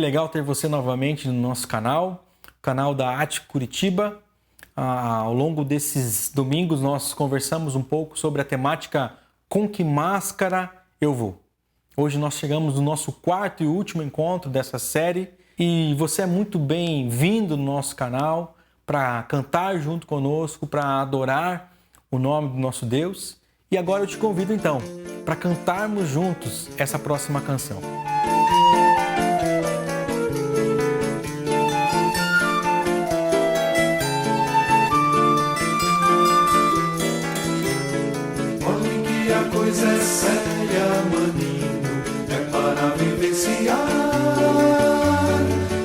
legal ter você novamente no nosso canal da AT Curitiba. Ao longo desses domingos nós conversamos um pouco sobre a temática Com que máscara eu vou? Hoje nós chegamos no nosso quarto e último encontro dessa série e você é muito bem-vindo no nosso canal para cantar junto conosco, para adorar o nome do nosso Deus. E agora eu te convido então para cantarmos juntos essa próxima canção. Coisa é séria, maninho, é para vivenciar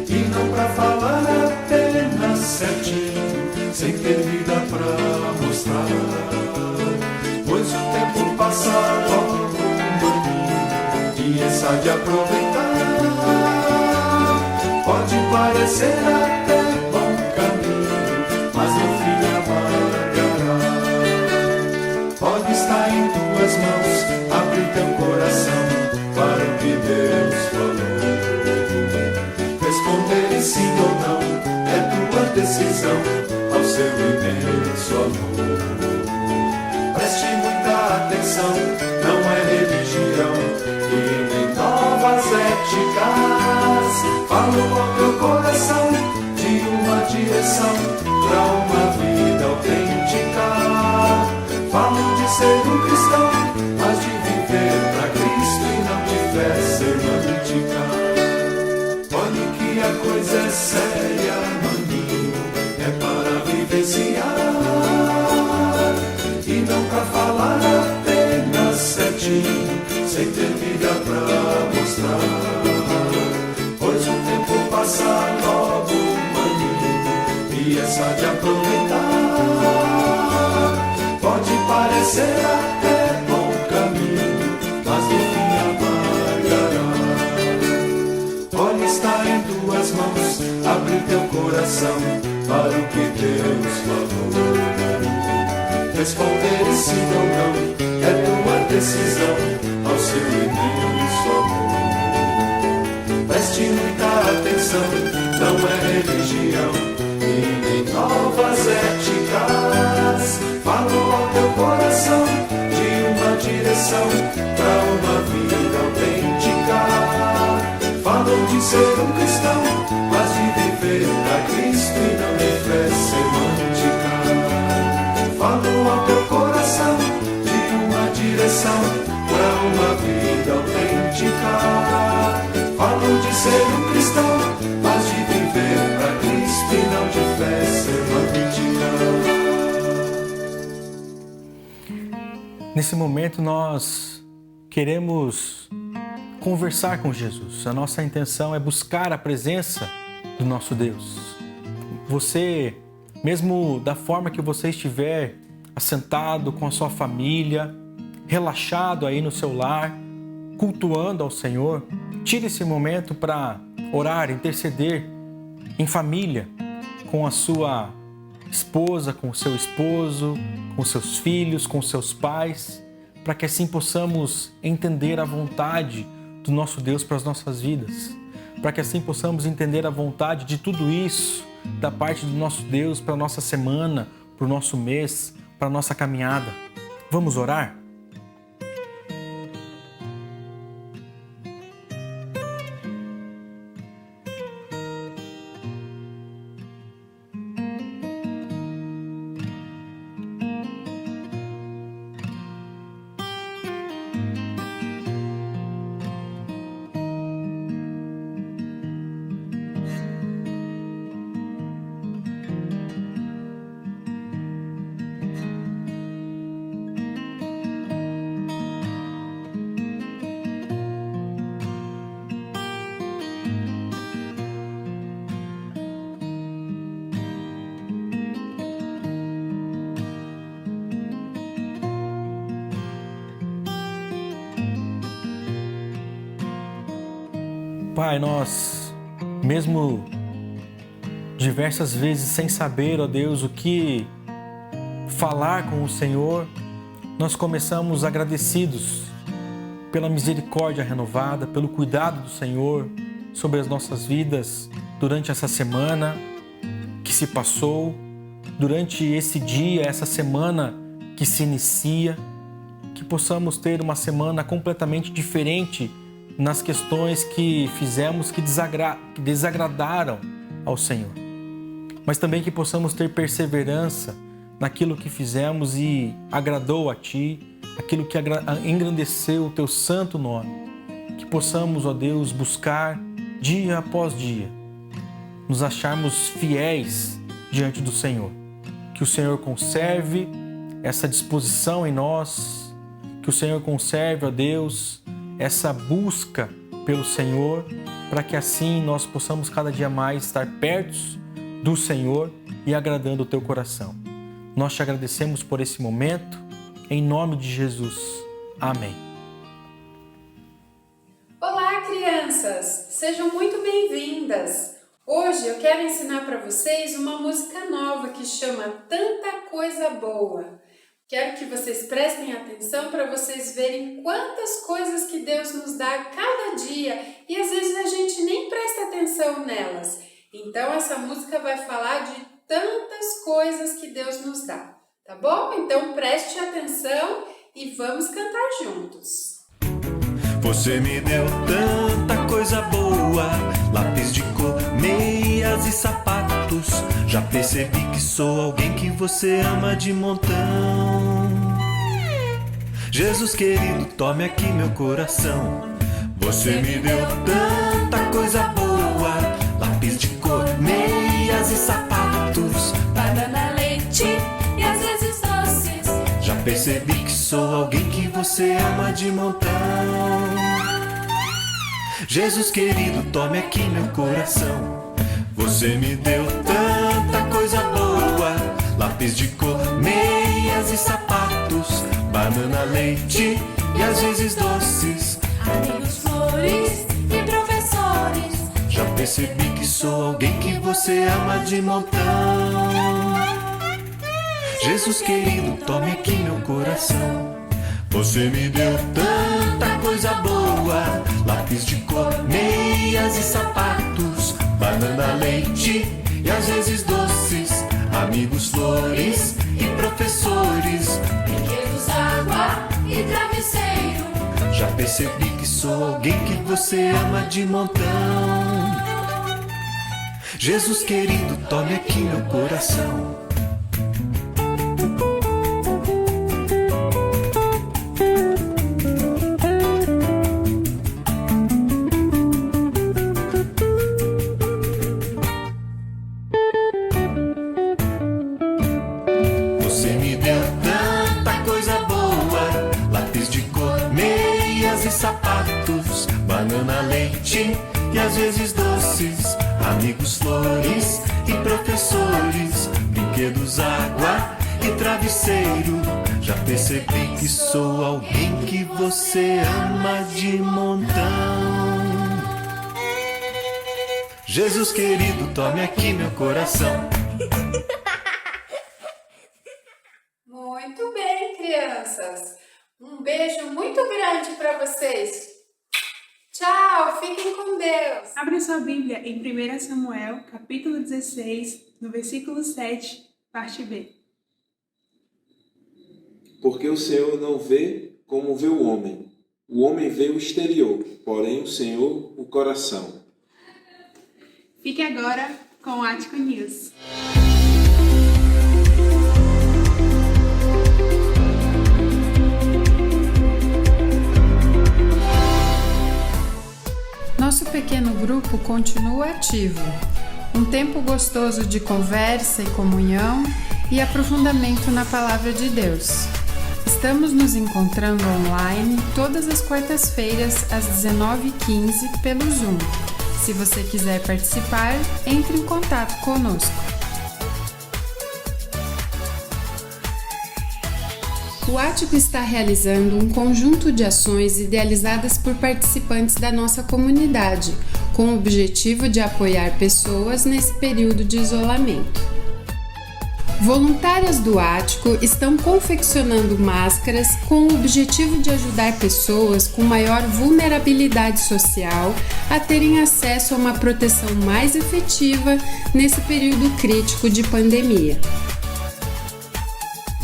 e não para falar apenas certinho, sem ter vida pra mostrar. Pois o tempo passa logo, maninho, e essa de aproveitar pode parecer até bom caminho, mas no fim amargará. Pode estar em tuas mãos, abre teu coração para o que Deus falou. Responder sim ou não é tua decisão ao seu imenso amor. Preste muita atenção, não é religião e nem novas éticas. Falo ao teu coração de uma direção para uma vida autêntica. Falo de ser um cristão, mas de viver pra Cristo e não de fé semântica. Olha que a coisa é séria, maninho, é para vivenciar e não pra falar apenas certinho, sem ter vida pra mostrar. Pois o tempo passa logo, maninho, e essa de aproveitar pode parecer até bom caminho, mas no fim amargará. Olha, está em tuas mãos, abre teu coração para o que Deus falou. Responder sim ou não é tua decisão ao seu imenso amor. Preste muita atenção, não é religião e nem novas éticas. Falo ao teu coração de uma direção para uma vida autêntica. Falo de ser um cristão, mas de viver para Cristo e não de fé semântica. Falo ao teu coração de uma direção para uma vida autêntica. Falo de ser um cristão, mas de viver para Cristo e não de fé semântica. Nesse momento nós queremos conversar com Jesus. A nossa intenção é buscar a presença do nosso Deus. Você, mesmo da forma que você estiver assentado com a sua família, relaxado aí no seu lar, cultuando ao Senhor, tire esse momento para orar, interceder em família com a sua esposa, com o seu esposo, com seus filhos, com seus pais, para que assim possamos entender a vontade do nosso Deus para as nossas vidas, para que assim possamos entender a vontade de tudo isso da parte do nosso Deus para a nossa semana, para o nosso mês, para a nossa caminhada. Vamos orar? Pai, nós, mesmo diversas vezes sem saber, ó Deus, o que falar com o Senhor, nós começamos agradecidos pela misericórdia renovada, pelo cuidado do Senhor, sobre as nossas vidas durante essa semana que se passou, durante esse dia, essa semana que se inicia, que possamos ter uma semana completamente diferente nas questões que fizemos que desagradaram ao Senhor. Mas também que possamos ter perseverança naquilo que fizemos e agradou a Ti, aquilo que engrandeceu o Teu santo nome. Que possamos, ó Deus, buscar dia após dia, nos acharmos fiéis diante do Senhor. Que o Senhor conserve essa disposição em nós, que o Senhor conserve, ó Deus, essa busca pelo Senhor, para que assim nós possamos cada dia mais estar perto do Senhor e agradando o Teu coração. Nós te agradecemos por esse momento, em nome de Jesus. Amém. Olá, crianças! Sejam muito bem-vindas! Hoje eu quero ensinar para vocês uma música nova que chama Tanta Coisa Boa. Quero que vocês prestem atenção para vocês verem quantas coisas que Deus nos dá cada dia e às vezes a gente nem presta atenção nelas. Então essa música vai falar de tantas coisas que Deus nos dá, tá bom? Então preste atenção e vamos cantar juntos. Você me deu tanta coisa boa, lápis de cor, meias e sapatos. Já percebi que sou alguém que você ama de montão. Jesus querido, tome aqui meu coração. Você me deu tanta coisa boa, lápis de cor, meias e sapatos, Banana, leite e às vezes doces. já percebi que sou alguém que você ama de montão. Jesus querido, tome aqui meu coração. Você me deu tanta coisa boa, lápis de cor, meias e sapatos, banana, leite e às vezes doces, Amigos, flores e professores. já percebi que sou alguém que você ama de montão. Jesus querido, tome aqui meu coração. Você me deu tanta coisa boa, lápis de cor, meias e sapatos, banana, leite e às vezes doces, amigos, flores e professores, Brinquedos, água e travesseiro. já percebi que sou alguém que você ama de montão. Jesus querido, tome aqui meu coração. Você me deu tanta coisa boa, lápis de cor, meias e sapatos, banana, leite e às vezes doces, amigos, flores e professores, brinquedos, água e travesseiro, já percebi que sou alguém que você ama de montão. Jesus querido, tome aqui meu coração. Muito bem, crianças. Um beijo muito grande para vocês. Tchau, fiquem com Deus. Abra sua Bíblia em 1 Samuel, capítulo 16, no versículo 7, parte B. Porque o Senhor não vê como vê o homem vê o exterior, porém o Senhor o coração. Fique agora com o Ático News. Nosso pequeno grupo continua ativo. Um tempo gostoso de conversa e comunhão e aprofundamento na Palavra de Deus. Estamos nos encontrando online todas as quartas-feiras às 19h15 pelo Zoom. Se você quiser participar, entre em contato conosco. O Ático está realizando um conjunto de ações idealizadas por participantes da nossa comunidade, com o objetivo de apoiar pessoas nesse período de isolamento. Voluntárias do Ático estão confeccionando máscaras com o objetivo de ajudar pessoas com maior vulnerabilidade social a terem acesso a uma proteção mais efetiva nesse período crítico de pandemia.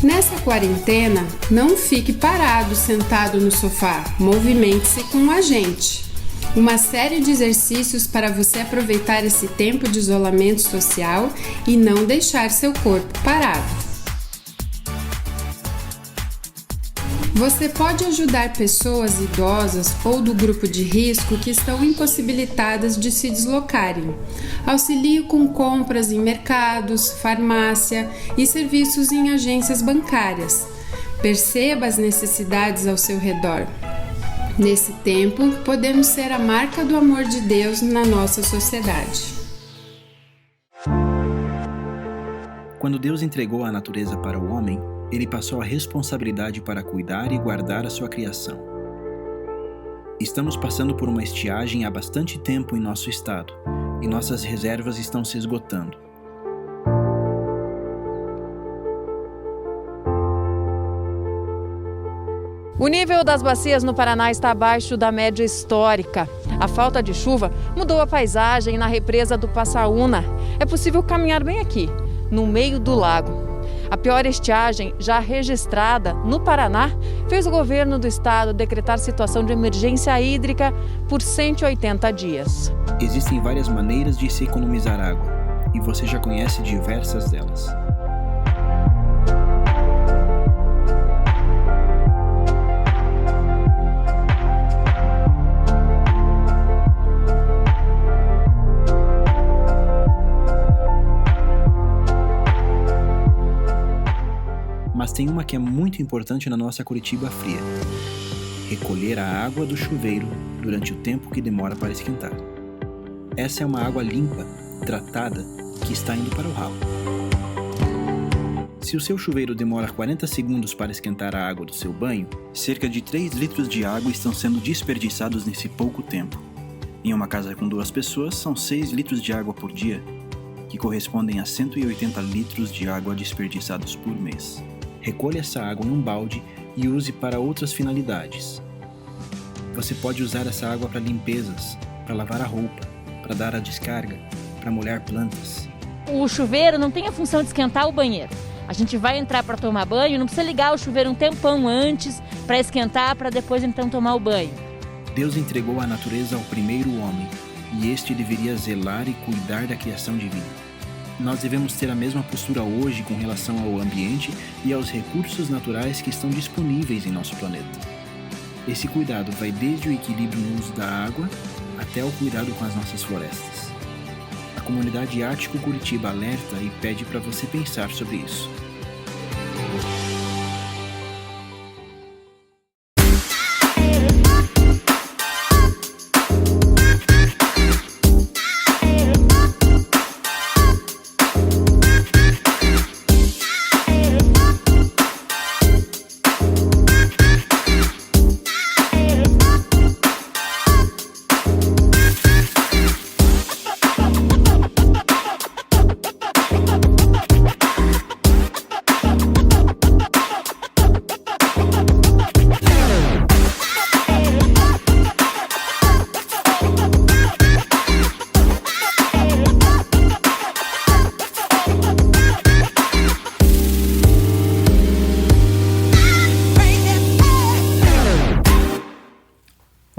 Nessa quarentena, não fique parado sentado no sofá, movimente-se com a gente. Uma série de exercícios para você aproveitar esse tempo de isolamento social e não deixar seu corpo parado. Você pode ajudar pessoas idosas ou do grupo de risco que estão impossibilitadas de se deslocarem. Auxilie com compras em mercados, farmácia e serviços em agências bancárias. Perceba as necessidades ao seu redor. Nesse tempo, podemos ser a marca do amor de Deus na nossa sociedade. Quando Deus entregou a natureza para o homem, ele passou a responsabilidade para cuidar e guardar a sua criação. Estamos passando por uma estiagem há bastante tempo em nosso estado, e nossas reservas estão se esgotando. O nível das bacias no Paraná está abaixo da média histórica. A falta de chuva mudou a paisagem na represa do Passaúna. É possível caminhar bem aqui, no meio do lago. A pior estiagem já registrada no Paraná fez o governo do estado decretar situação de emergência hídrica por 180 dias. Existem várias maneiras de se economizar água, e você já conhece diversas delas. Mas tem uma que é muito importante na nossa Curitiba fria: recolher a água do chuveiro durante o tempo que demora para esquentar. Essa é uma água limpa, tratada, que está indo para o ralo. Se o seu chuveiro demora 40 segundos para esquentar a água do seu banho, cerca de 3 litros de água estão sendo desperdiçados nesse pouco tempo. Em uma casa com 2 pessoas, são 6 litros de água por dia, que correspondem a 180 litros de água desperdiçados por mês. Recolha essa água num balde e use para outras finalidades. Você pode usar essa água para limpezas, para lavar a roupa, para dar a descarga, para molhar plantas. O chuveiro não tem a função de esquentar o banheiro. A gente vai entrar para tomar banho, não precisa ligar o chuveiro um tempão antes para esquentar, para depois então tomar o banho. Deus entregou a natureza ao primeiro homem, e este deveria zelar e cuidar da criação divina. Nós devemos ter a mesma postura hoje com relação ao ambiente e aos recursos naturais que estão disponíveis em nosso planeta. Esse cuidado vai desde o equilíbrio no uso da água até o cuidado com as nossas florestas. A comunidade Ático Curitiba alerta e pede para você pensar sobre isso.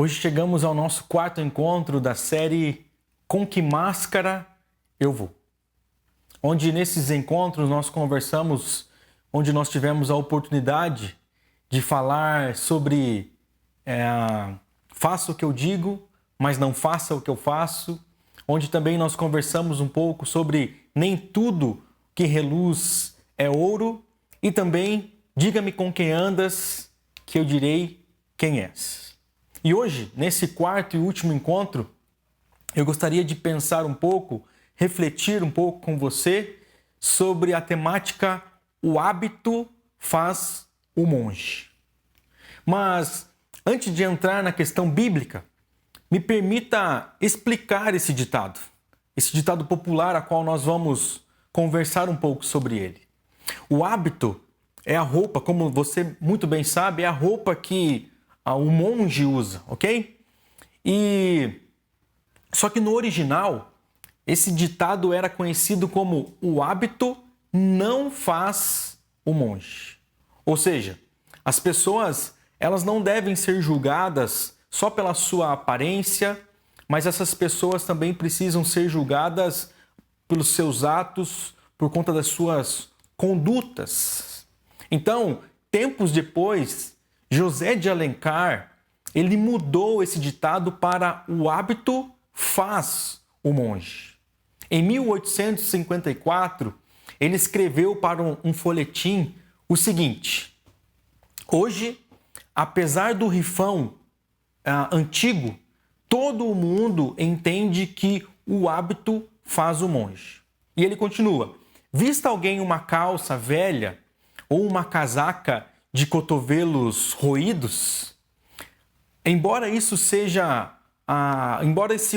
Hoje chegamos ao nosso 4º encontro da série Com Que Máscara Eu Vou? Onde nesses encontros nós conversamos, onde nós tivemos a oportunidade de falar sobre faça o que eu digo, mas não faça o que eu faço, onde também nós conversamos um pouco sobre nem tudo que reluz é ouro, e também diga-me com quem andas, que eu direi quem és. E hoje, nesse 4º e último encontro, eu gostaria de pensar um pouco, refletir um pouco com você sobre a temática o hábito faz o monge. Mas, antes de entrar na questão bíblica, me permita explicar esse ditado popular a qual nós vamos conversar um pouco sobre ele. O hábito é a roupa, como você muito bem sabe, é a roupa que o monge usa, ok? Só que no original, esse ditado era conhecido como o hábito não faz o monge. Ou seja, as pessoas, elas não devem ser julgadas só pela sua aparência, mas essas pessoas também precisam ser julgadas pelos seus atos, por conta das suas condutas. Então, tempos depois, José de Alencar, ele mudou esse ditado para o hábito faz o monge. Em 1854, ele escreveu para um folhetim o seguinte: hoje, apesar do rifão antigo, todo o mundo entende que o hábito faz o monge. E ele continua: vista alguém uma calça velha ou uma casaca de cotovelos roídos, embora esse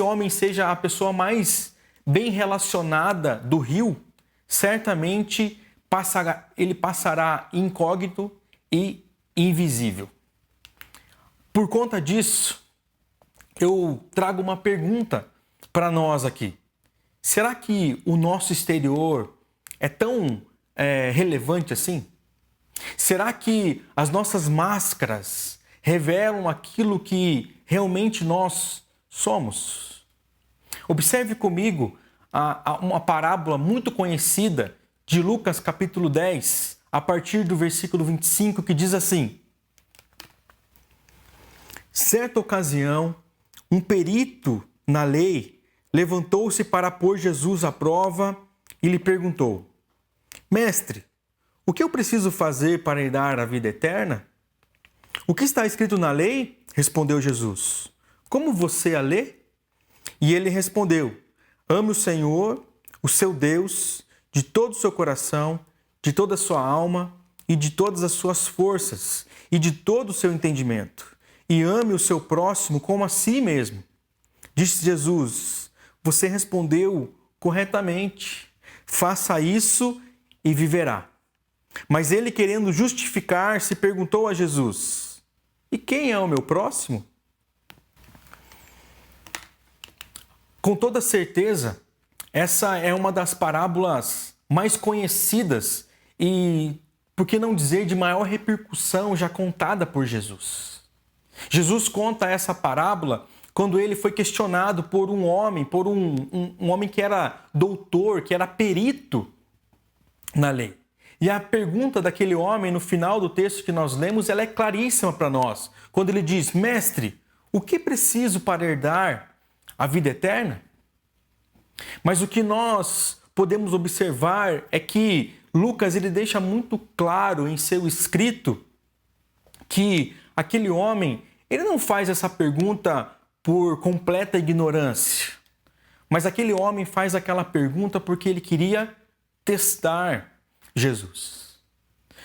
homem seja a pessoa mais bem relacionada do rio, certamente ele passará incógnito e invisível. Por conta disso, eu trago uma pergunta para nós aqui. Será que o nosso exterior é tão relevante assim? Será que as nossas máscaras revelam aquilo que realmente nós somos? Observe comigo uma parábola muito conhecida de Lucas capítulo 10, a partir do versículo 25, que diz assim: certa ocasião, um perito na lei levantou-se para pôr Jesus à prova e lhe perguntou: mestre, o que eu preciso fazer para herdar a vida eterna? O que está escrito na lei? Respondeu Jesus. Como você a lê? E ele respondeu: ame o Senhor, o seu Deus, de todo o seu coração, de toda a sua alma e de todas as suas forças e de todo o seu entendimento. E ame o seu próximo como a si mesmo. Disse Jesus: você respondeu corretamente. Faça isso e viverá. Mas ele, querendo justificar-se, perguntou a Jesus: e quem é o meu próximo? Com toda certeza, essa é uma das parábolas mais conhecidas e, por que não dizer, de maior repercussão já contada por Jesus. Jesus conta essa parábola quando ele foi questionado por um homem, um homem que era doutor, que era perito na lei. E a pergunta daquele homem no final do texto que nós lemos, ela é claríssima para nós. Quando ele diz: mestre, o que preciso para herdar a vida eterna? Mas o que nós podemos observar é que Lucas ele deixa muito claro em seu escrito que aquele homem ele não faz essa pergunta por completa ignorância, mas aquele homem faz aquela pergunta porque ele queria testar Jesus.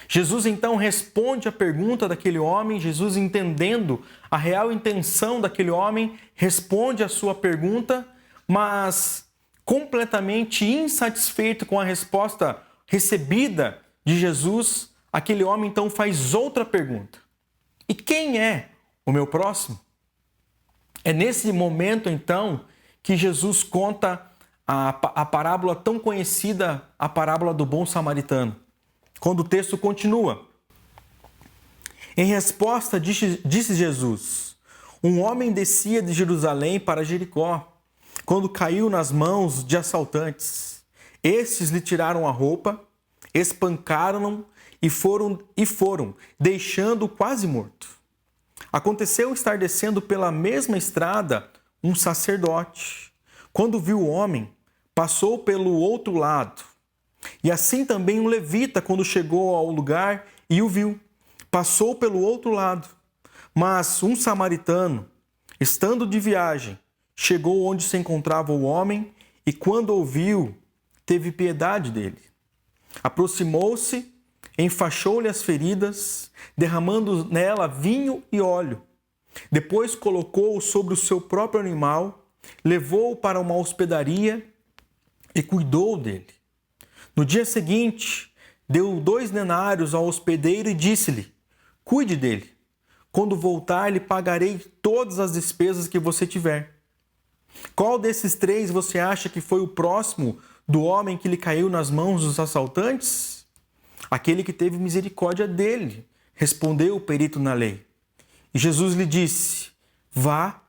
Jesus então responde a pergunta daquele homem. Jesus, entendendo a real intenção daquele homem, responde a sua pergunta, mas completamente insatisfeito com a resposta recebida de Jesus, aquele homem então faz outra pergunta: e quem é o meu próximo? É nesse momento então que Jesus conta a parábola tão conhecida, a parábola do bom samaritano. Quando o texto continua: em resposta disse Jesus: um homem descia de Jerusalém para Jericó, quando caiu nas mãos de assaltantes. Estes lhe tiraram a roupa, espancaram-no e foram, deixando-o quase morto. Aconteceu estar descendo pela mesma estrada um sacerdote. Quando viu o homem, passou pelo outro lado. E assim também um levita, quando chegou ao lugar e o viu, passou pelo outro lado. Mas um samaritano, estando de viagem, chegou onde se encontrava o homem e, quando ouviu, teve piedade dele. Aproximou-se, enfaixou-lhe as feridas, derramando nela vinho e óleo. Depois colocou-o sobre o seu próprio animal, levou-o para uma hospedaria e cuidou dele. No dia seguinte, deu 2 denários ao hospedeiro e disse-lhe: cuide dele. Quando voltar, lhe pagarei todas as despesas que você tiver. Qual desses 3 você acha que foi o próximo do homem que lhe caiu nas mãos dos assaltantes? Aquele que teve misericórdia dele, respondeu o perito na lei. E Jesus lhe disse: vá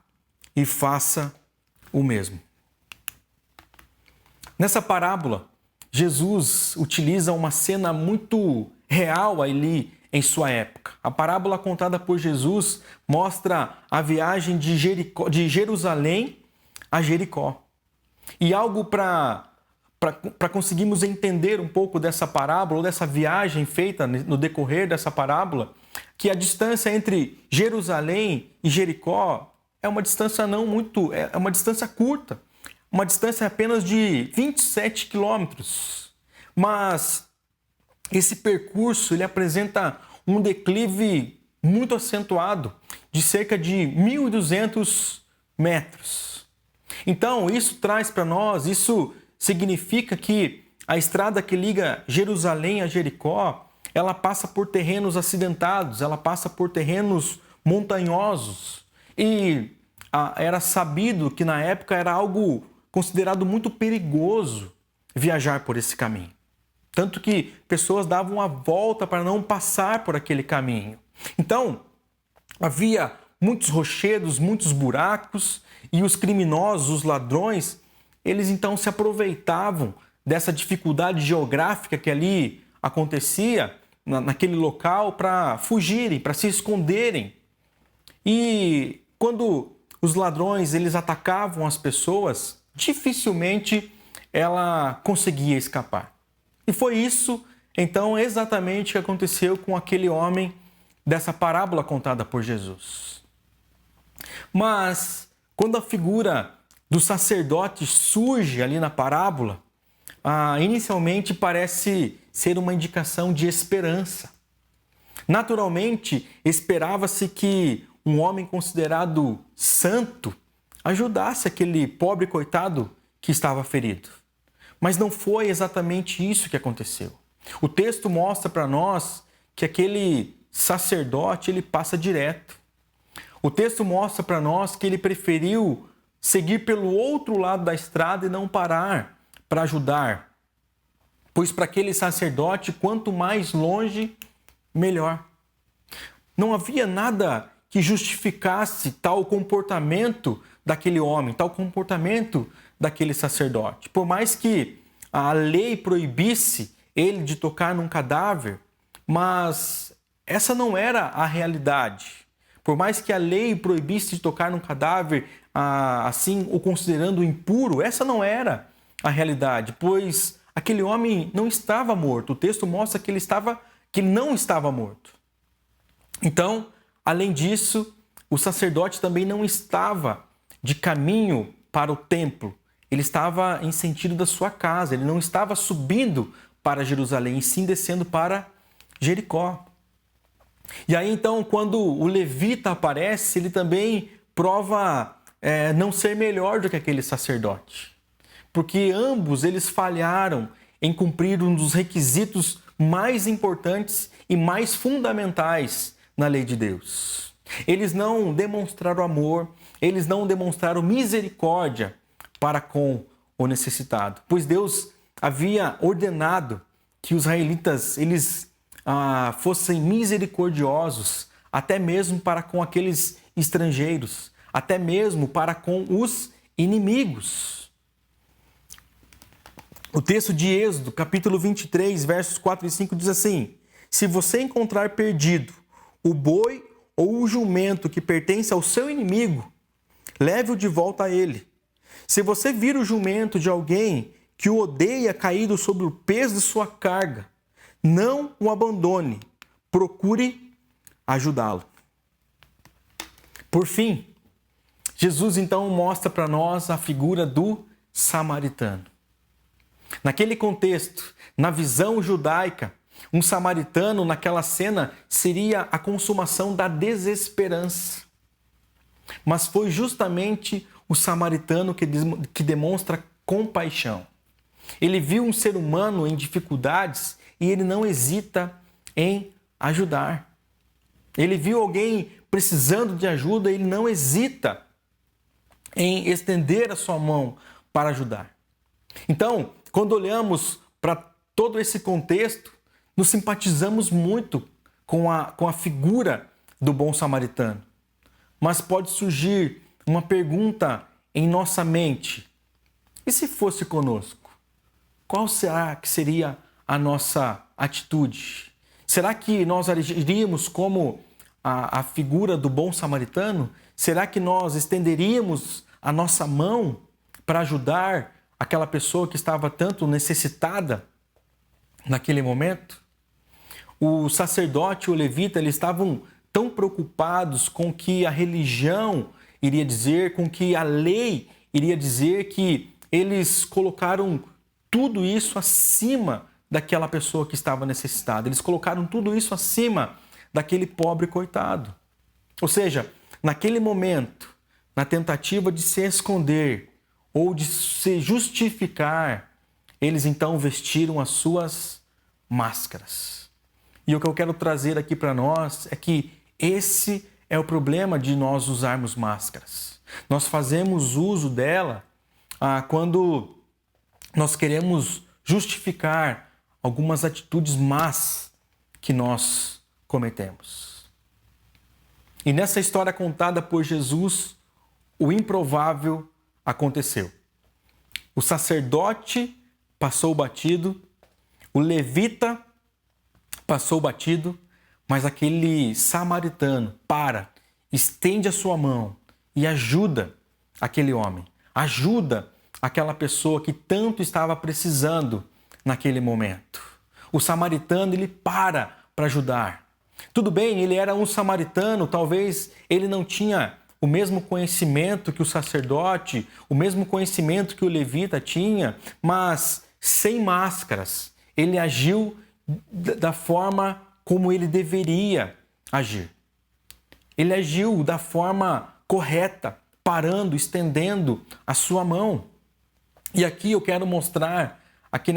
e faça o mesmo. Nessa parábola, Jesus utiliza uma cena muito real ali em sua época. A parábola contada por Jesus mostra a viagem de Jerusalém a Jericó. E algo para conseguirmos entender um pouco dessa parábola, ou dessa viagem feita no decorrer dessa parábola, que a distância entre Jerusalém e Jericó é uma distância é uma distância curta, uma distância apenas de 27 quilômetros. Mas esse percurso ele apresenta um declive muito acentuado, de cerca de 1.200 metros. Então, isso traz para nós, isso significa que a estrada que liga Jerusalém a Jericó, ela passa por terrenos acidentados, ela passa por terrenos montanhosos. E era sabido que na época era algo considerado muito perigoso viajar por esse caminho. Tanto que pessoas davam a volta para não passar por aquele caminho. Então, havia muitos rochedos, muitos buracos, e os criminosos, os ladrões, eles então se aproveitavam dessa dificuldade geográfica que ali acontecia naquele local para fugirem, para se esconderem. E quando os ladrões eles atacavam as pessoas, dificilmente ela conseguia escapar. E foi isso, então, exatamente o que aconteceu com aquele homem dessa parábola contada por Jesus. Mas, quando a figura do sacerdote surge ali na parábola, inicialmente parece ser uma indicação de esperança. Naturalmente, esperava-se que um homem considerado santo ajudasse aquele pobre coitado que estava ferido. Mas não foi exatamente isso que aconteceu. O texto mostra para nós que aquele sacerdote ele passa direto. O texto mostra para nós que ele preferiu seguir pelo outro lado da estrada e não parar para ajudar. Pois para aquele sacerdote, quanto mais longe, melhor. Não havia nada que justificasse tal comportamento daquele homem, tal comportamento daquele sacerdote. Por mais que a lei proibisse ele de tocar num cadáver, mas essa não era a realidade. Por mais que a lei proibisse de tocar num cadáver, assim o considerando impuro, essa não era a realidade, pois aquele homem não estava morto. O texto mostra que ele não estava morto. Então, além disso, o sacerdote também não estava de caminho para o templo. Ele estava em sentido da sua casa, ele não estava subindo para Jerusalém, e sim descendo para Jericó. E aí então, quando o levita aparece, ele também prova não ser melhor do que aquele sacerdote. Porque ambos eles falharam em cumprir um dos requisitos mais importantes e mais fundamentais na lei de Deus. Eles não demonstraram amor, eles não demonstraram misericórdia para com o necessitado, pois Deus havia ordenado que os israelitas eles fossem misericordiosos, até mesmo para com aqueles estrangeiros, até mesmo para com os inimigos. O texto de Êxodo, capítulo 23, versos 4 e 5 diz assim: se você encontrar perdido o boi ou o jumento que pertence ao seu inimigo, leve-o de volta a ele. Se você vir o jumento de alguém que o odeia caído sobre o peso de sua carga, não o abandone, procure ajudá-lo. Por fim, Jesus então mostra para nós a figura do samaritano. Naquele contexto, na visão judaica, um samaritano naquela cena seria a consumação da desesperança. Mas foi justamente o samaritano que demonstra compaixão. Ele viu um ser humano em dificuldades e ele não hesita em ajudar. Ele viu alguém precisando de ajuda, ele não hesita em estender a sua mão para ajudar. Então, quando olhamos para todo esse contexto, nos simpatizamos muito com a figura do bom samaritano. Mas pode surgir uma pergunta em nossa mente: e se fosse conosco? Qual será que seria a nossa atitude? Será que nós agiríamos como a figura do bom samaritano? Será que nós estenderíamos a nossa mão para ajudar aquela pessoa que estava tanto necessitada naquele momento? O sacerdote e o levita, eles estavam tão preocupados com o que a religião iria dizer, com o que a lei iria dizer, que eles colocaram tudo isso acima daquela pessoa que estava necessitada. Eles colocaram tudo isso acima daquele pobre coitado. Ou seja, naquele momento, na tentativa de se esconder ou de se justificar, eles então vestiram as suas máscaras. E o que eu quero trazer aqui para nós é que esse é o problema de nós usarmos máscaras. Nós fazemos uso dela quando nós queremos justificar algumas atitudes más que nós cometemos. E nessa história contada por Jesus, o improvável aconteceu. O sacerdote passou batido, o levita passou batido, mas aquele samaritano estende a sua mão e ajuda aquele homem, ajuda aquela pessoa que tanto estava precisando naquele momento. O samaritano, ele para ajudar. Tudo bem, ele era um samaritano, talvez ele não tinha o mesmo conhecimento que o sacerdote, o mesmo conhecimento que o levita tinha, mas sem máscaras, ele agiu da forma como ele deveria agir. Ele agiu da forma correta, parando, estendendo a sua mão. E aqui eu quero mostrar, aqui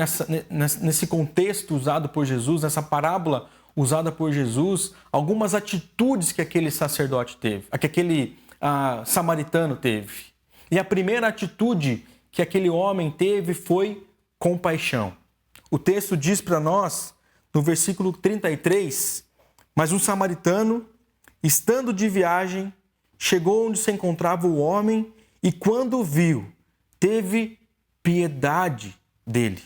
nesse contexto usado por Jesus, nessa parábola usada por Jesus, algumas atitudes que aquele sacerdote teve, que aquele samaritano teve. E a primeira atitude que aquele homem teve foi compaixão. O texto diz para nós, no versículo 33, mas um samaritano, estando de viagem, chegou onde se encontrava o homem e, quando o viu, teve piedade dele.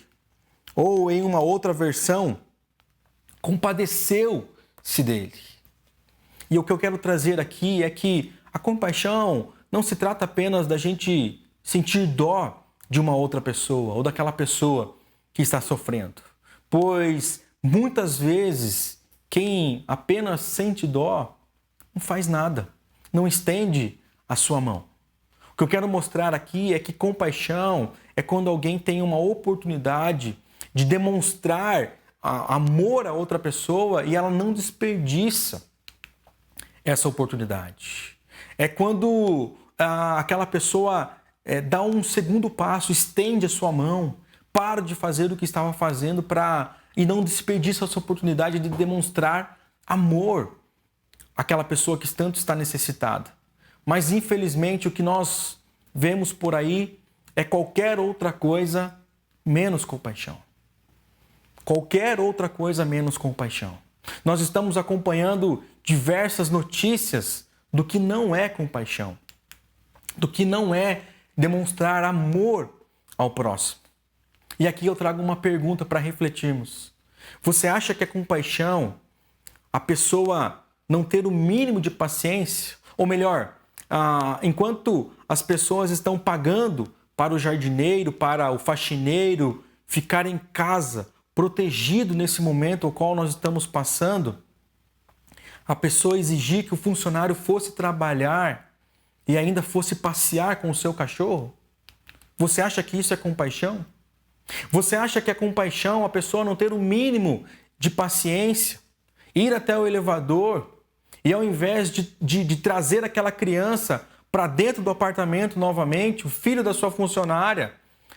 Ou, em uma outra versão, compadeceu-se dele. E o que eu quero trazer aqui é que a compaixão não se trata apenas da gente sentir dó de uma outra pessoa ou daquela pessoa que está sofrendo. Pois, muitas vezes, quem apenas sente dó não faz nada, não estende a sua mão. O que eu quero mostrar aqui é que compaixão é quando alguém tem uma oportunidade de demonstrar amor a outra pessoa e ela não desperdiça essa oportunidade. É quando aquela pessoa dá um segundo passo, estende a sua mão, para de fazer o que estava fazendo e não desperdiça essa oportunidade de demonstrar amor àquela pessoa que tanto está necessitada. Mas, infelizmente, o que nós vemos por aí é qualquer outra coisa menos compaixão. Qualquer outra coisa menos compaixão. Nós estamos acompanhando diversas notícias do que não é compaixão, do que não é demonstrar amor ao próximo. E aqui eu trago uma pergunta para refletirmos. Você acha que é compaixão a pessoa não ter o mínimo de paciência? Ou melhor, enquanto as pessoas estão pagando para o jardineiro, para o faxineiro ficar em casa, protegido nesse momento ao qual nós estamos passando, a pessoa exigir que o funcionário fosse trabalhar e ainda fosse passear com o seu cachorro? Você acha que isso é compaixão? Você acha que é compaixão a pessoa não ter o mínimo de paciência, ir até o elevador e ao invés de trazer aquela criança para dentro do apartamento novamente, o filho da sua funcionária,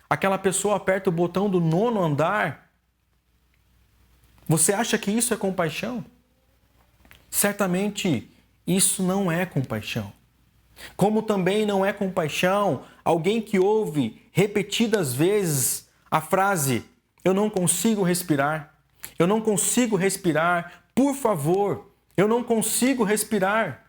aquela pessoa aperta o botão do 9º andar? Você acha que isso é compaixão? Certamente isso não é compaixão. Como também não é compaixão alguém que ouve repetidas vezes a frase: eu não consigo respirar, eu não consigo respirar, por favor, eu não consigo respirar.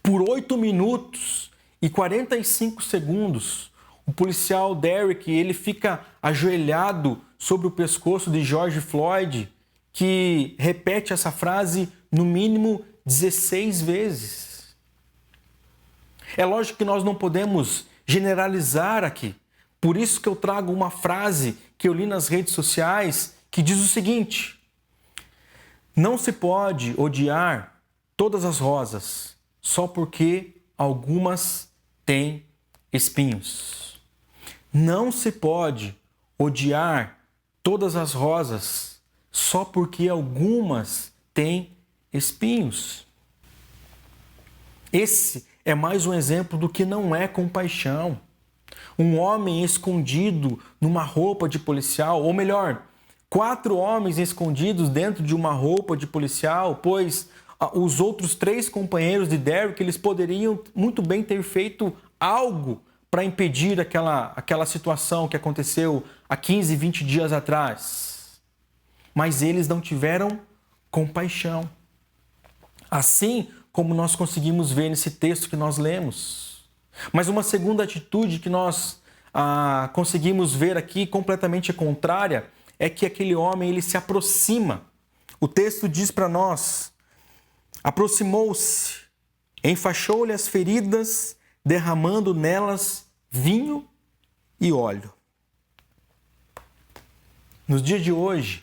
Por 8 minutos e 45 segundos, o policial Derek, ele fica ajoelhado sobre o pescoço de George Floyd, que repete essa frase no mínimo 16 vezes. É lógico que nós não podemos generalizar aqui. Por isso que eu trago uma frase que eu li nas redes sociais que diz o seguinte: não se pode odiar todas as rosas só porque algumas têm espinhos. Não se pode odiar todas as rosas só porque algumas têm espinhos. Esse é mais um exemplo do que não é compaixão. Um homem escondido numa roupa de policial, ou melhor, 4 homens escondidos dentro de uma roupa de policial, pois os outros 3 companheiros de Derek, eles poderiam muito bem ter feito algo para impedir aquela situação que aconteceu há 15, 20 dias atrás. Mas eles não tiveram compaixão. Assim como nós conseguimos ver nesse texto que nós lemos. Mas uma segunda atitude que nós conseguimos ver aqui, completamente contrária, é que aquele homem ele se aproxima. O texto diz para nós: aproximou-se, enfaixou-lhe as feridas, derramando nelas vinho e óleo. Nos dias de hoje,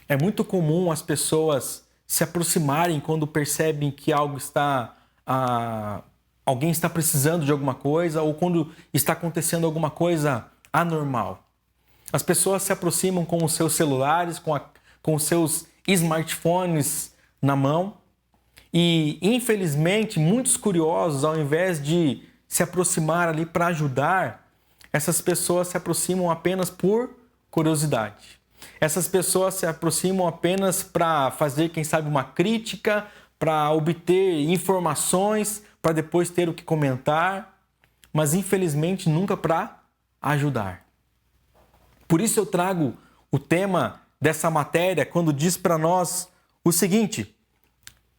é muito comum as pessoas se aproximarem quando percebem que alguém está precisando de alguma coisa ou quando está acontecendo alguma coisa anormal. As pessoas se aproximam com os seus celulares, com os seus smartphones na mão e, infelizmente, muitos curiosos, ao invés de se aproximar ali para ajudar, essas pessoas se aproximam apenas por curiosidade. Essas pessoas se aproximam apenas para fazer, quem sabe, uma crítica, para obter informações, para depois ter o que comentar, mas infelizmente nunca para ajudar. Por isso eu trago o tema dessa matéria quando diz para nós o seguinte: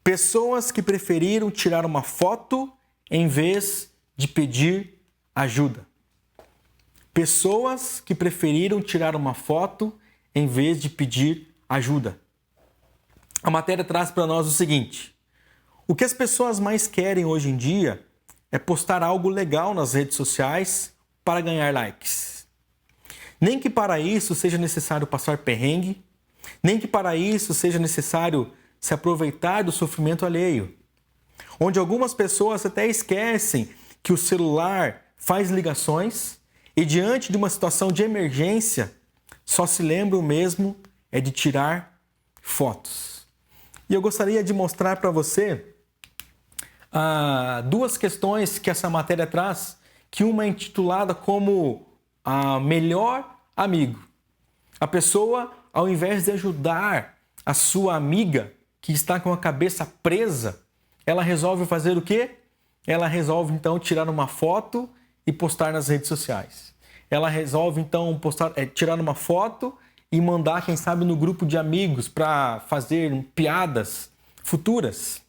pessoas que preferiram tirar uma foto em vez de pedir ajuda. Pessoas que preferiram tirar uma foto em vez de pedir ajuda. A matéria traz para nós o seguinte: o que as pessoas mais querem hoje em dia é postar algo legal nas redes sociais para ganhar likes. Nem que para isso seja necessário passar perrengue, nem que para isso seja necessário se aproveitar do sofrimento alheio. Onde algumas pessoas até esquecem que o celular faz ligações e, diante de uma situação de emergência, só se lembram mesmo é de tirar fotos. E eu gostaria de mostrar para você 2 questões que essa matéria traz, que uma é intitulada como melhor amigo. A pessoa, ao invés de ajudar a sua amiga que está com a cabeça presa, ela resolve fazer o quê? Ela resolve então tirar uma foto e postar nas redes sociais. Ela resolve então tirar uma foto e mandar, quem sabe, no grupo de amigos para fazer piadas futuras.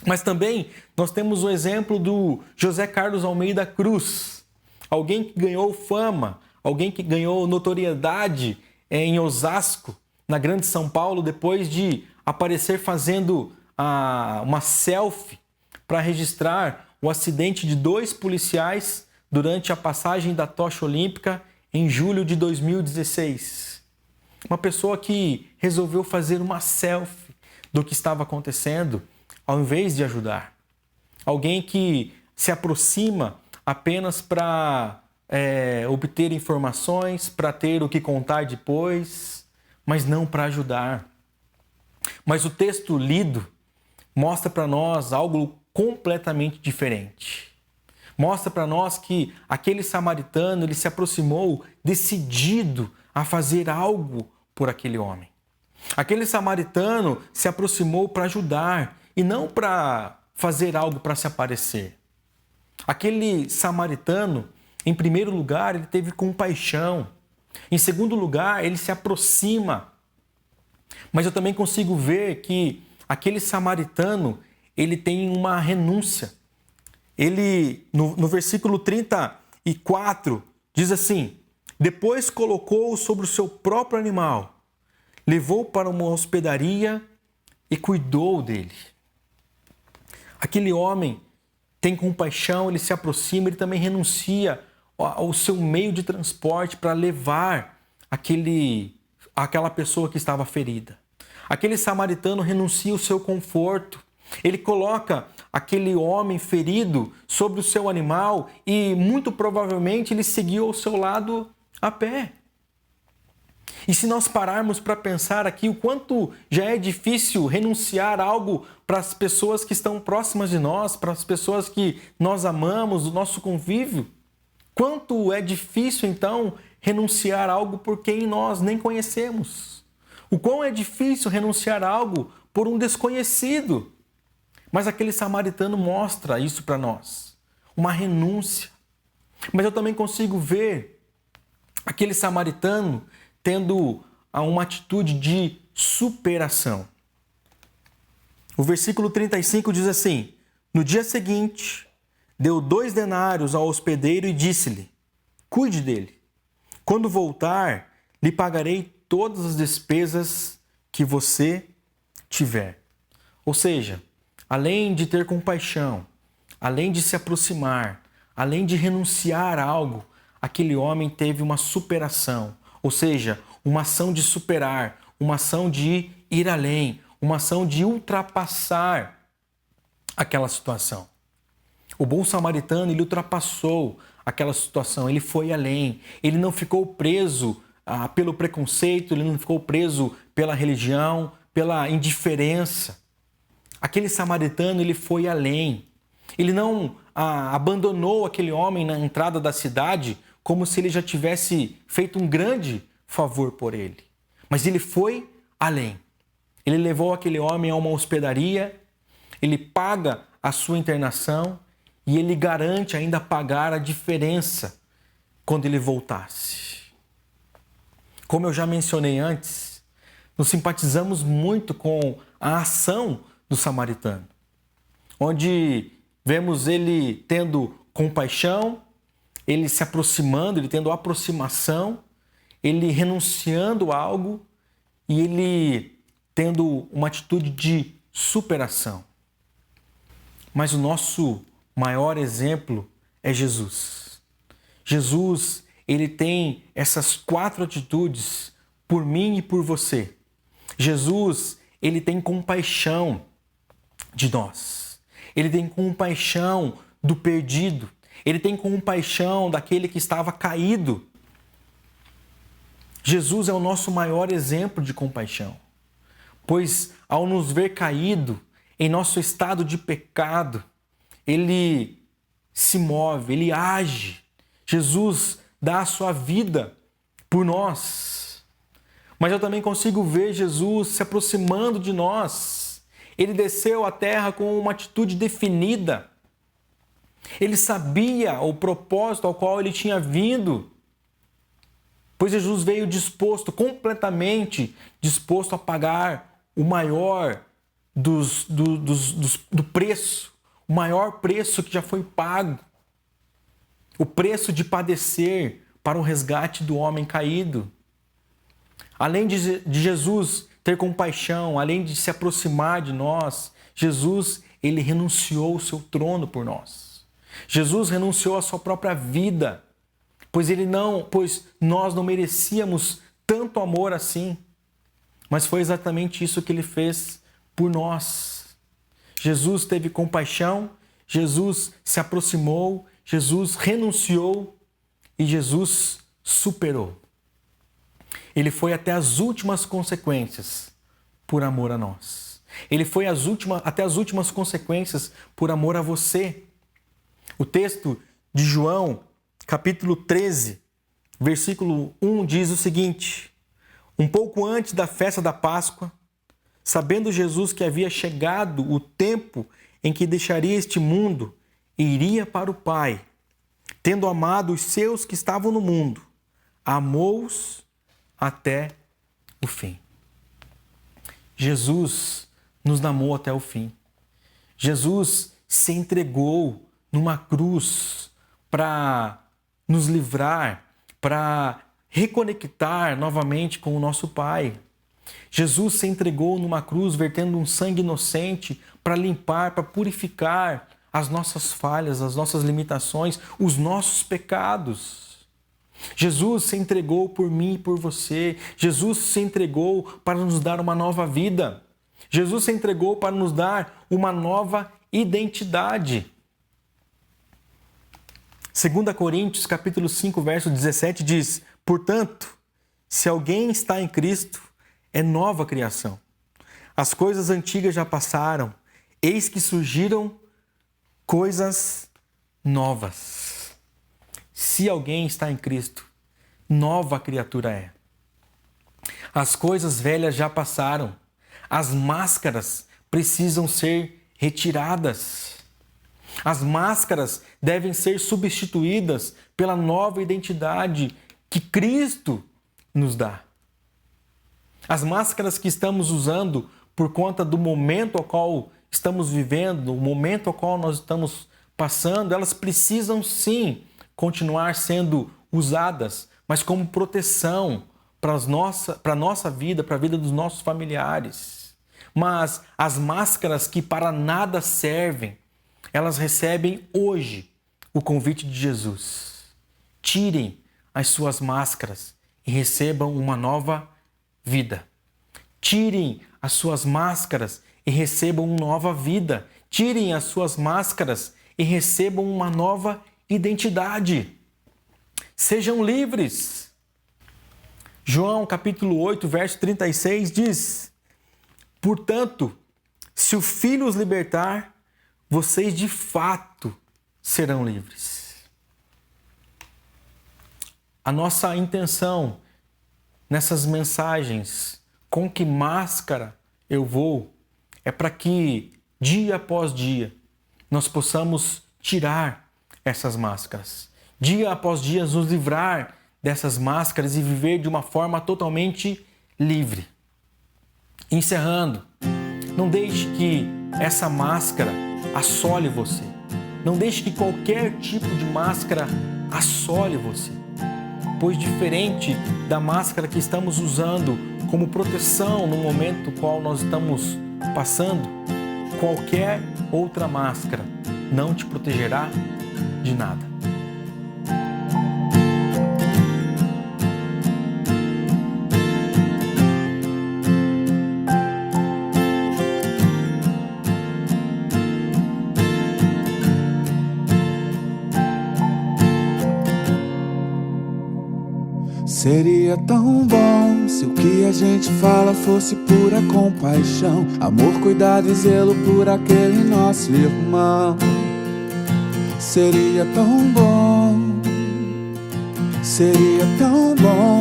Mas também nós temos o exemplo do José Carlos Almeida Cruz, alguém que ganhou fama, alguém que ganhou notoriedade em Osasco, na Grande São Paulo, depois de aparecer fazendo uma selfie para registrar o acidente de 2 policiais durante a passagem da tocha olímpica em julho de 2016. Uma pessoa que resolveu fazer uma selfie do que estava acontecendo, ao invés de ajudar. Alguém que se aproxima apenas para obter informações, para ter o que contar depois, mas não para ajudar. Mas o texto lido mostra para nós algo completamente diferente. Mostra para nós que aquele samaritano ele se aproximou decidido a fazer algo por aquele homem. Aquele samaritano se aproximou para ajudar e não para fazer algo para se aparecer. Aquele samaritano, em primeiro lugar, ele teve compaixão. Em segundo lugar, ele se aproxima. Mas eu também consigo ver que aquele samaritano, ele tem uma renúncia. Ele, no versículo 34, diz assim: depois colocou-o sobre o seu próprio animal, levou para uma hospedaria e cuidou dele. Aquele homem tem compaixão, ele se aproxima, ele também renuncia ao seu meio de transporte para levar aquela pessoa que estava ferida. Aquele samaritano renuncia o seu conforto. Ele coloca aquele homem ferido sobre o seu animal e muito provavelmente ele seguiu ao seu lado a pé. E se nós pararmos para pensar aqui o quanto já é difícil renunciar algo para as pessoas que estão próximas de nós, para as pessoas que nós amamos, o nosso convívio, quanto é difícil então renunciar algo por quem nós nem conhecemos. O quão é difícil renunciar algo por um desconhecido. Mas aquele samaritano mostra isso para nós, uma renúncia. Mas eu também consigo ver aquele samaritano tendo uma atitude de superação. O versículo 35 diz assim: no dia seguinte, deu 2 denários ao hospedeiro e disse-lhe: cuide dele. Quando voltar, lhe pagarei todas as despesas que você tiver. Ou seja, além de ter compaixão, além de se aproximar, além de renunciar a algo, aquele homem teve uma superação. Ou seja, uma ação de superar, uma ação de ir além, uma ação de ultrapassar aquela situação. O bom samaritano, ele ultrapassou aquela situação, ele foi além, ele não ficou preso pelo preconceito, ele não ficou preso pela religião, pela indiferença. Aquele samaritano, ele foi além. Ele não abandonou aquele homem na entrada da cidade como se ele já tivesse feito um grande favor por ele. Mas ele foi além. Ele levou aquele homem a uma hospedaria, ele paga a sua internação e ele garante ainda pagar a diferença quando ele voltasse. Como eu já mencionei antes, nos simpatizamos muito com a ação do samaritano, onde vemos ele tendo compaixão, ele se aproximando, ele tendo aproximação, ele renunciando a algo e ele tendo uma atitude de superação. Mas o nosso maior exemplo é Jesus. Jesus, ele tem essas 4 atitudes por mim e por você. Jesus, ele tem compaixão de nós. Ele tem compaixão do perdido. Ele tem compaixão daquele que estava caído. Jesus é o nosso maior exemplo de compaixão, pois ao nos ver caído em nosso estado de pecado, ele se move, ele age. Jesus dá a sua vida por nós. Mas eu também consigo ver Jesus se aproximando de nós. Ele desceu à terra com uma atitude definida. Ele sabia o propósito ao qual ele tinha vindo, pois Jesus veio disposto, completamente disposto a pagar o maior do preço, o maior preço que já foi pago, o preço de padecer para o resgate do homem caído. Além de Jesus ter compaixão, além de se aproximar de nós, Jesus, ele renunciou o seu trono por nós. Jesus renunciou à sua própria vida, pois nós não merecíamos tanto amor assim. Mas foi exatamente isso que ele fez por nós. Jesus teve compaixão, Jesus se aproximou, Jesus renunciou e Jesus superou. Ele foi até as últimas consequências por amor a nós. Ele foi até as últimas consequências por amor a você. O texto de João, capítulo 13, versículo 1, diz o seguinte: Um pouco antes da festa da Páscoa, sabendo Jesus que havia chegado o tempo em que deixaria este mundo e iria para o Pai, tendo amado os seus que estavam no mundo, amou-os até o fim. Jesus nos amou até o fim. Jesus se entregou numa cruz para nos livrar, para reconectar novamente com o nosso Pai. Jesus se entregou numa cruz vertendo um sangue inocente para limpar, para purificar as nossas falhas, as nossas limitações, os nossos pecados. Jesus se entregou por mim e por você. Jesus se entregou para nos dar uma nova vida. Jesus se entregou para nos dar uma nova identidade. 2 Coríntios, capítulo 5, verso 17 diz: portanto, se alguém está em Cristo, é nova criação. As coisas antigas já passaram, eis que surgiram coisas novas. Se alguém está em Cristo, nova criatura é. As coisas velhas já passaram, as máscaras precisam ser retiradas. As máscaras devem ser substituídas pela nova identidade que Cristo nos dá. As máscaras que estamos usando por conta do momento ao qual estamos vivendo, o momento ao qual nós estamos passando, elas precisam sim continuar sendo usadas, mas como proteção para a nossa vida, para a vida dos nossos familiares. Mas as máscaras que para nada servem, elas recebem hoje o convite de Jesus. Tirem as suas máscaras e recebam uma nova vida. Tirem as suas máscaras e recebam uma nova vida. Tirem as suas máscaras e recebam uma nova identidade. Sejam livres. João capítulo 8, verso 36 diz: portanto, se o Filho os libertar, vocês de fato serão livres. A nossa intenção nessas mensagens, com que máscara eu vou, é para que dia após dia nós possamos tirar essas máscaras. Dia após dia nos livrar dessas máscaras e viver de uma forma totalmente livre. Encerrando, não deixe que essa máscara assole você. Não deixe que qualquer tipo de máscara assole você. Pois diferente da máscara que estamos usando como proteção no momento qual nós estamos passando, qualquer outra máscara não te protegerá de nada. Seria tão bom se o que a gente fala fosse pura compaixão, amor, cuidado e zelo por aquele nosso irmão. Seria tão bom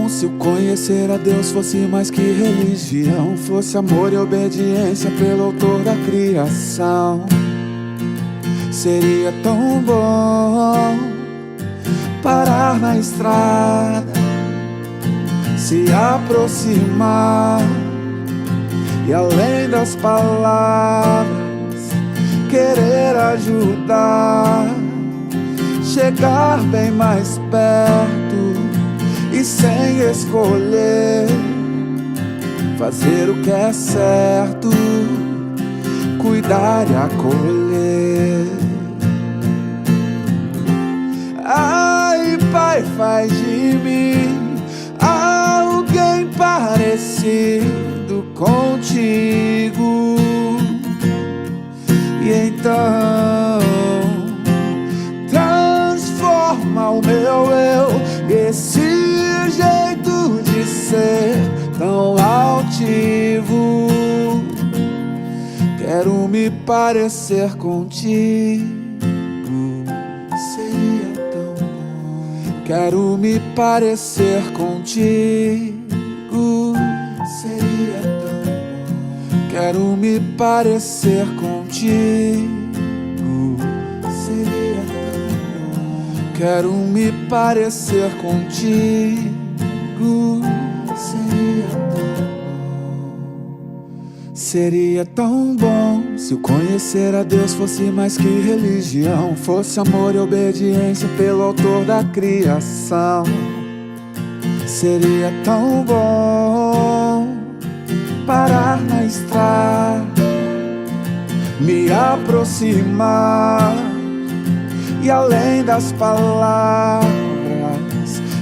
se o conhecer a Deus fosse mais que religião, fosse amor e obediência pelo autor da criação. Seria tão bom parar na estrada, se aproximar e além das palavras querer ajudar, chegar bem mais perto e sem escolher fazer o que é certo, cuidar e acolher. Ai, Pai, faz de mim alguém parecido contigo, e então transforma o meu eu, esse jeito de ser tão altivo. Quero me parecer contigo, seria tão bom. Quero me parecer contigo. Quero me parecer contigo, seria tão bom. Quero me parecer contigo, seria tão bom. Seria tão bom se o conhecer a Deus fosse mais que religião, fosse amor e obediência pelo autor da criação. Seria tão bom parar na estrada, me aproximar e além das palavras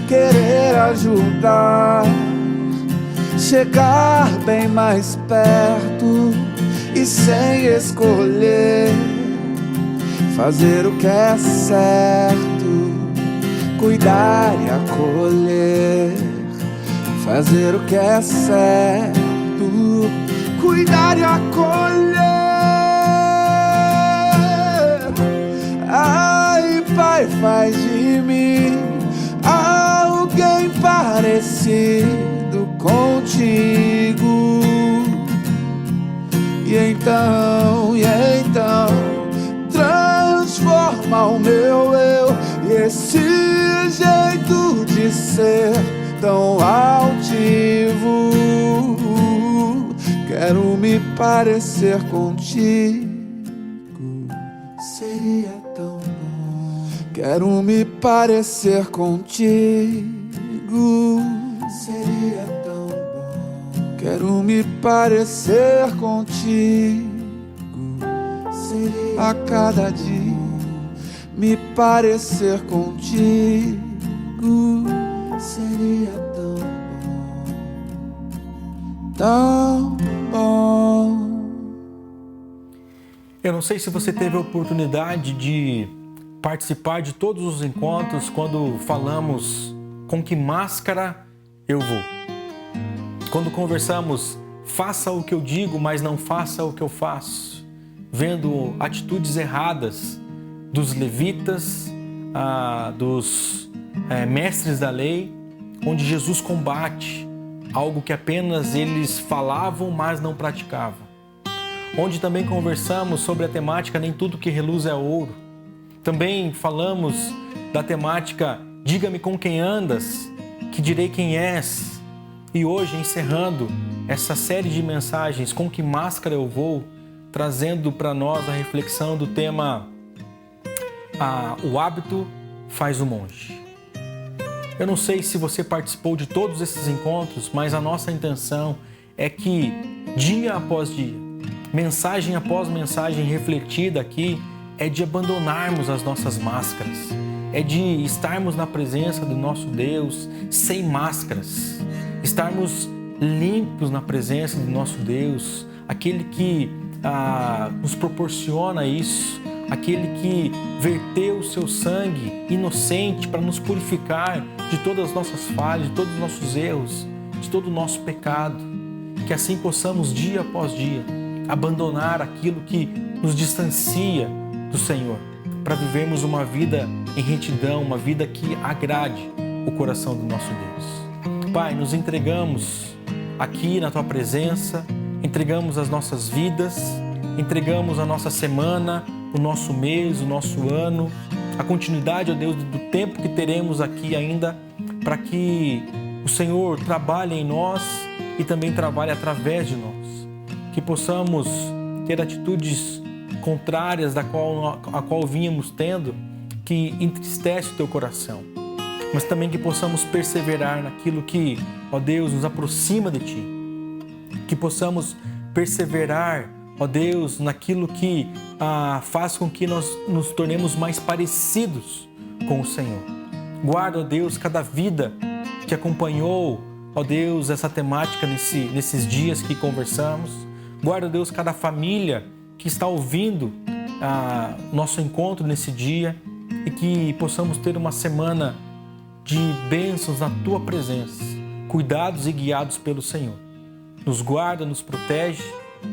querer ajudar, chegar bem mais perto e sem escolher, fazer o que é certo, cuidar e acolher, fazer o que é certo, cuidar e acolher. Ai, Pai, faz de mim alguém parecido contigo. E então transforma o meu eu e esse jeito de ser tão altivo. Quero me parecer contigo, seria tão bom. Quero me parecer contigo, seria tão bom. Quero me parecer contigo, seria a cada dia me parecer contigo, seria tão bom, tão bom. Eu não sei se você teve a oportunidade de participar de todos os encontros quando falamos com que máscara eu vou. Quando conversamos, faça o que eu digo, mas não faça o que eu faço. Vendo atitudes erradas dos levitas, dos mestres da lei, onde Jesus combate algo que apenas eles falavam, mas não praticavam. Onde também conversamos sobre a temática nem tudo que reluz é ouro. Também falamos da temática diga-me com quem andas, que direi quem és. E hoje, encerrando essa série de mensagens, com que máscara eu vou, trazendo para nós a reflexão do tema o hábito faz o monge. Eu não sei se você participou de todos esses encontros, mas a nossa intenção é que dia após dia, mensagem após mensagem refletida aqui, é de abandonarmos as nossas máscaras, é de estarmos na presença do nosso Deus sem máscaras, estarmos limpos na presença do nosso Deus, aquele que nos proporciona isso, aquele que verteu o seu sangue inocente para nos purificar de todas as nossas falhas, de todos os nossos erros, de todo o nosso pecado. Que assim possamos dia após dia abandonar aquilo que nos distancia do Senhor, para vivermos uma vida em retidão, uma vida que agrade o coração do nosso Deus. Pai, nos entregamos aqui na Tua presença, entregamos as nossas vidas, entregamos a nossa semana, o nosso mês, o nosso ano, a continuidade, ó Deus, do tempo que teremos aqui ainda, para que o Senhor trabalhe em nós e também trabalhe através de nós. Que possamos ter atitudes contrárias a qual vínhamos tendo, que entristece o Teu coração. Mas também que possamos perseverar naquilo que, ó Deus, nos aproxima de Ti. Que possamos perseverar, ó Deus, naquilo que faz com que nós nos tornemos mais parecidos com o Senhor. Guarda, ó Deus, cada vida que acompanhou, ó Deus, essa temática nesses dias que conversamos. Guarda, ó Deus, cada família que está ouvindo nosso encontro nesse dia e que possamos ter uma semana de bênçãos na Tua presença, cuidados e guiados pelo Senhor. Nos guarda, nos protege,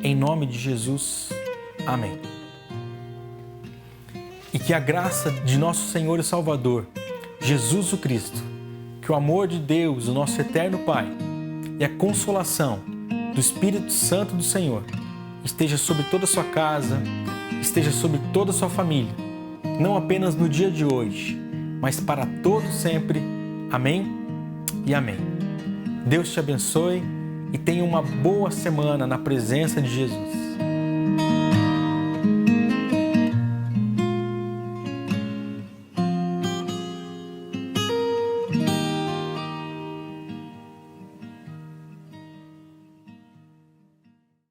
em nome de Jesus. Amém. E que a graça de nosso Senhor e Salvador, Jesus o Cristo, que o amor de Deus, o nosso eterno Pai, e a consolação do Espírito Santo do Senhor, esteja sobre toda a sua casa, esteja sobre toda a sua família, não apenas no dia de hoje, mas para todo sempre. Amém e amém. Deus te abençoe e tenha uma boa semana na presença de Jesus.